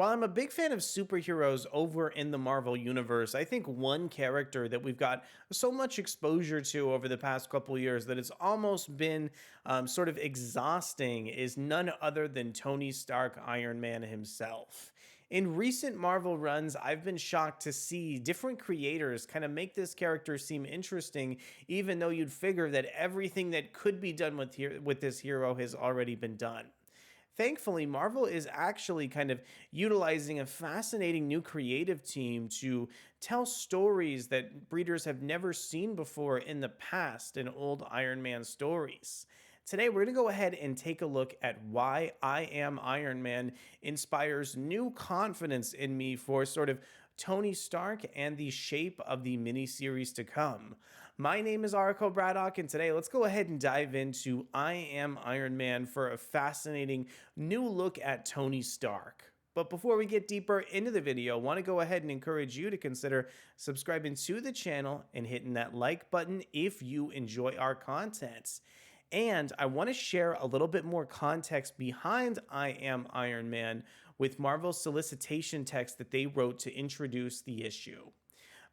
While I'm a big fan of superheroes over in the Marvel Universe, I think one character that we've got so much exposure to over the past couple years that it's almost been sort of exhausting is none other than Tony Stark, Iron Man himself. In recent Marvel runs, I've been shocked to see different creators kind of make this character seem interesting, even though you'd figure that everything that could be done with this hero has already been done. Thankfully, Marvel is actually kind of utilizing a fascinating new creative team to tell stories that readers have never seen before in the past in old Iron Man stories. Today, we're going to go ahead and take a look at why I Am Iron Man inspires new confidence in me for sort of Tony Stark and the shape of the miniseries to come. My name is Arco Braddock, and today let's go ahead and dive into I Am Iron Man for a fascinating new look at Tony Stark. But before we get deeper into the video, I want to go ahead and encourage you to consider subscribing to the channel and hitting that like button if you enjoy our content. And I want to share a little bit more context behind I Am Iron Man with Marvel's solicitation text that they wrote to introduce the issue.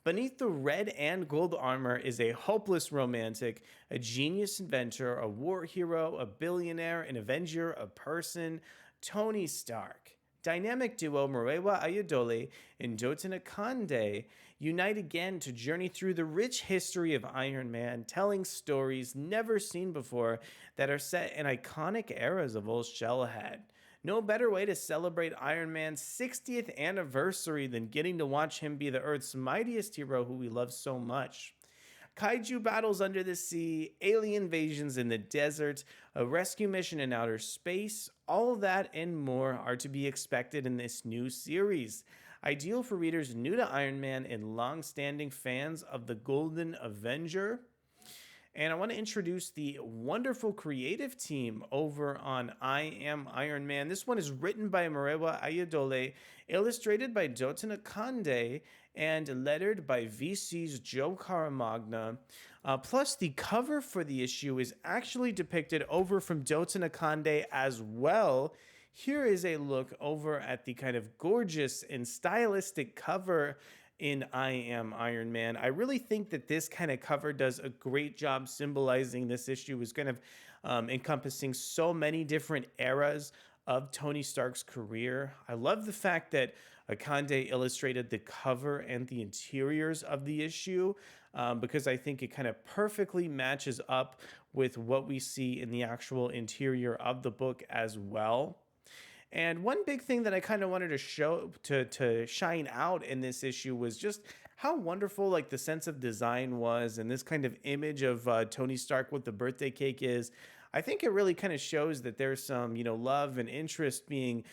Beneath the red and gold armor is a hopeless romantic, a genius inventor, a war hero, a billionaire, an avenger, a person, Tony Stark. Dynamic duo Murewa Ayodele and Dotun Akande unite again to journey through the rich history of Iron Man, telling stories never seen before that are set in iconic eras of old Shellhead. No better way to celebrate Iron Man's 60th anniversary than getting to watch him be the Earth's mightiest hero who we love so much. Kaiju battles under the sea, alien invasions in the desert, a rescue mission in outer space, all of that and more are to be expected in this new series. Ideal for readers new to Iron Man and long-standing fans of the Golden Avenger. And I want to introduce the wonderful creative team over on I Am Iron Man. This one is written by Murewa Ayodele, illustrated by Dotun Akande, and lettered by VC's Joe Caramagna. Plus, the cover for the issue is actually depicted over from Dotun Akande as well. Here is a look over at the kind of gorgeous and stylistic cover in I Am Iron Man. I really think that this kind of cover does a great job symbolizing this issue is kind of encompassing so many different eras of Tony Stark's career. I love the fact that Akande illustrated the cover and the interiors of the issue because I think it kind of perfectly matches up with what we see in the actual interior of the book as well. And one big thing that I kind of wanted to show to shine out in this issue was just how wonderful like the sense of design was, and this kind of image of Tony Stark with the birthday cake is. I think it really kind of shows that there's some, love and interest being,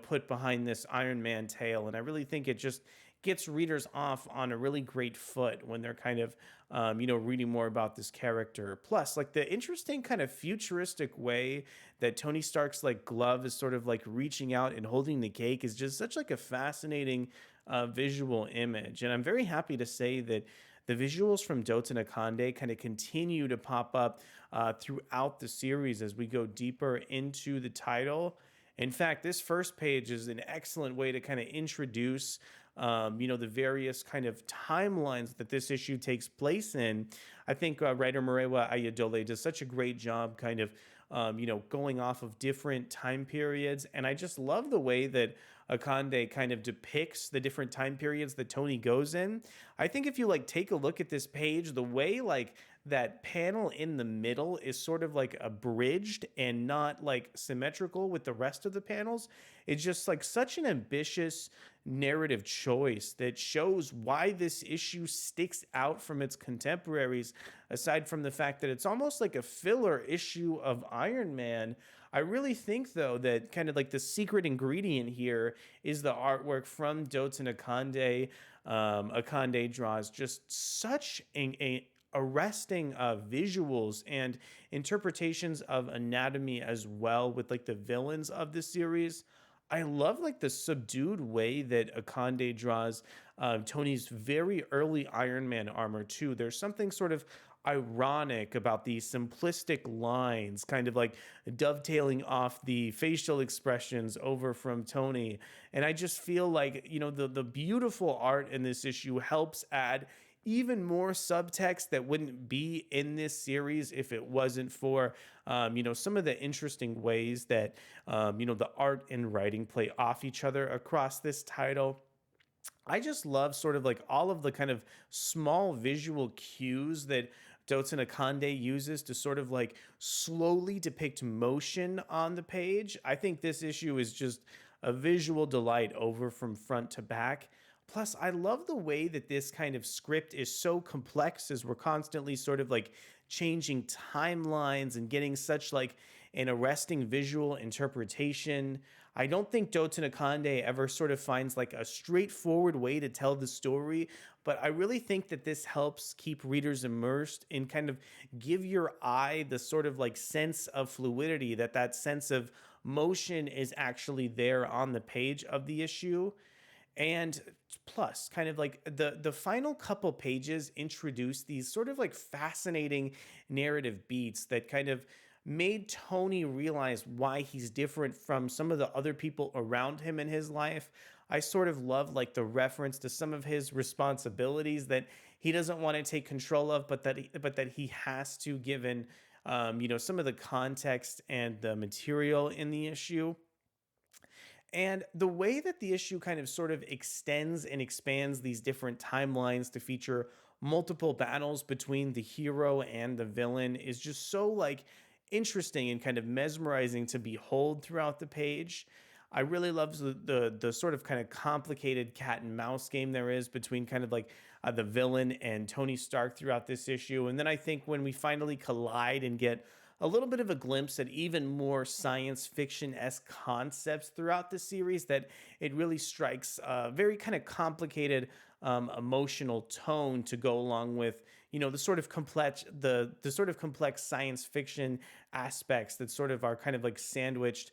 put behind this Iron Man tale. And I really think it just gets readers off on a really great foot when they're kind of, reading more about this character. Plus, like the interesting kind of futuristic way that Tony Stark's like glove is sort of like reaching out and holding the cake is just such like a fascinating visual image. And I'm very happy to say that the visuals from Dotun Akande kind of continue to pop up throughout the series as we go deeper into the title. In fact, this first page is an excellent way to kind of introduce, the various kind of timelines that this issue takes place in. I think writer Murewa Ayodele does such a great job kind of, going off of different time periods. And I just love the way that Akande kind of depicts the different time periods that Tony goes in. I think if you like take a look at this page, the way like that panel in the middle is sort of like abridged and not like symmetrical with the rest of the panels. It's just like such an ambitious narrative choice that shows why this issue sticks out from its contemporaries, aside from the fact that it's almost like a filler issue of Iron Man. I really think, though, that kind of like the secret ingredient here is the artwork from Dotun Akande. Akande draws just such a arresting visuals and interpretations of anatomy as well with like the villains of the series. I love like the subdued way that Akande draws Tony's very early Iron Man armor too. There's something sort of ironic about the simplistic lines, kind of like dovetailing off the facial expressions over from Tony. And I just feel like, the beautiful art in this issue helps add even more subtext that wouldn't be in this series if it wasn't for some of the interesting ways that the art and writing play off each other across this title. I just love sort of like all of the kind of small visual cues that Dotun Akande uses to sort of like slowly depict motion on the page. I think this issue is just a visual delight over from front to back. Plus, I love the way that this kind of script is so complex as we're constantly sort of like changing timelines and getting such like an arresting visual interpretation. I don't think Dotun Akande ever sort of finds like a straightforward way to tell the story, but I really think that this helps keep readers immersed and kind of give your eye the sort of like sense of fluidity, that sense of motion is actually there on the page of the issue. And plus, kind of like the final couple pages introduce these sort of like fascinating narrative beats that kind of made Tony realize why he's different from some of the other people around him in his life. I sort of love like the reference to some of his responsibilities that he doesn't want to take control of, but that he has to, given some of the context and the material in the issue. And the way that the issue kind of sort of extends and expands these different timelines to feature multiple battles between the hero and the villain is just so like interesting and kind of mesmerizing to behold throughout the page. I really love the sort of kind of complicated cat and mouse game there is between kind of like the villain and Tony Stark throughout this issue. And then I think when we finally collide and get a little bit of a glimpse at even more science fiction esque concepts throughout the series, that it really strikes a very kind of complicated emotional tone to go along with the sort of complex science fiction aspects that sort of are kind of like sandwiched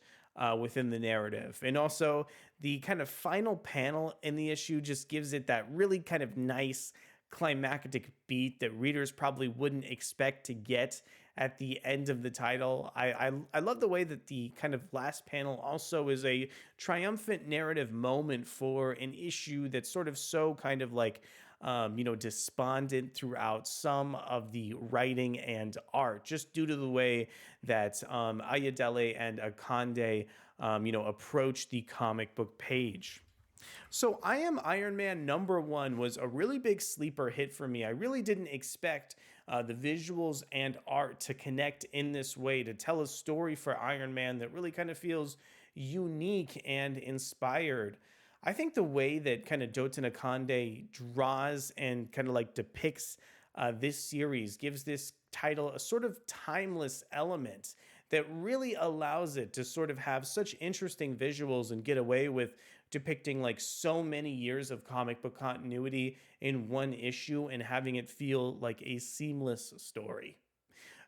within the narrative. And also the kind of final panel in the issue just gives it that really kind of nice climactic beat that readers probably wouldn't expect to get at the end of the title. I love the way that the kind of last panel also is a triumphant narrative moment for an issue that's sort of so kind of like despondent throughout some of the writing and art, just due to the way that Ayodele and Akande, approach the comic book page. So I Am Iron Man #1 was a really big sleeper hit for me. I really didn't expect the visuals and art to connect in this way to tell a story for Iron Man that really kind of feels unique and inspired. I think the way that kind of Dotun Akande draws and kind of like depicts this series gives this title a sort of timeless element that really allows it to sort of have such interesting visuals and get away with depicting like so many years of comic book continuity in one issue and having it feel like a seamless story.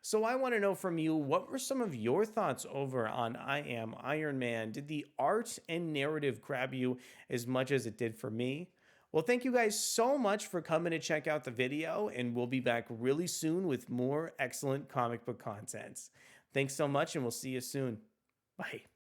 So I want to know from you, what were some of your thoughts over on I Am Iron Man? Did the art and narrative grab you as much as it did for me? Well, thank you guys so much for coming to check out the video, and we'll be back really soon with more excellent comic book content. Thanks so much, and we'll see you soon. Bye.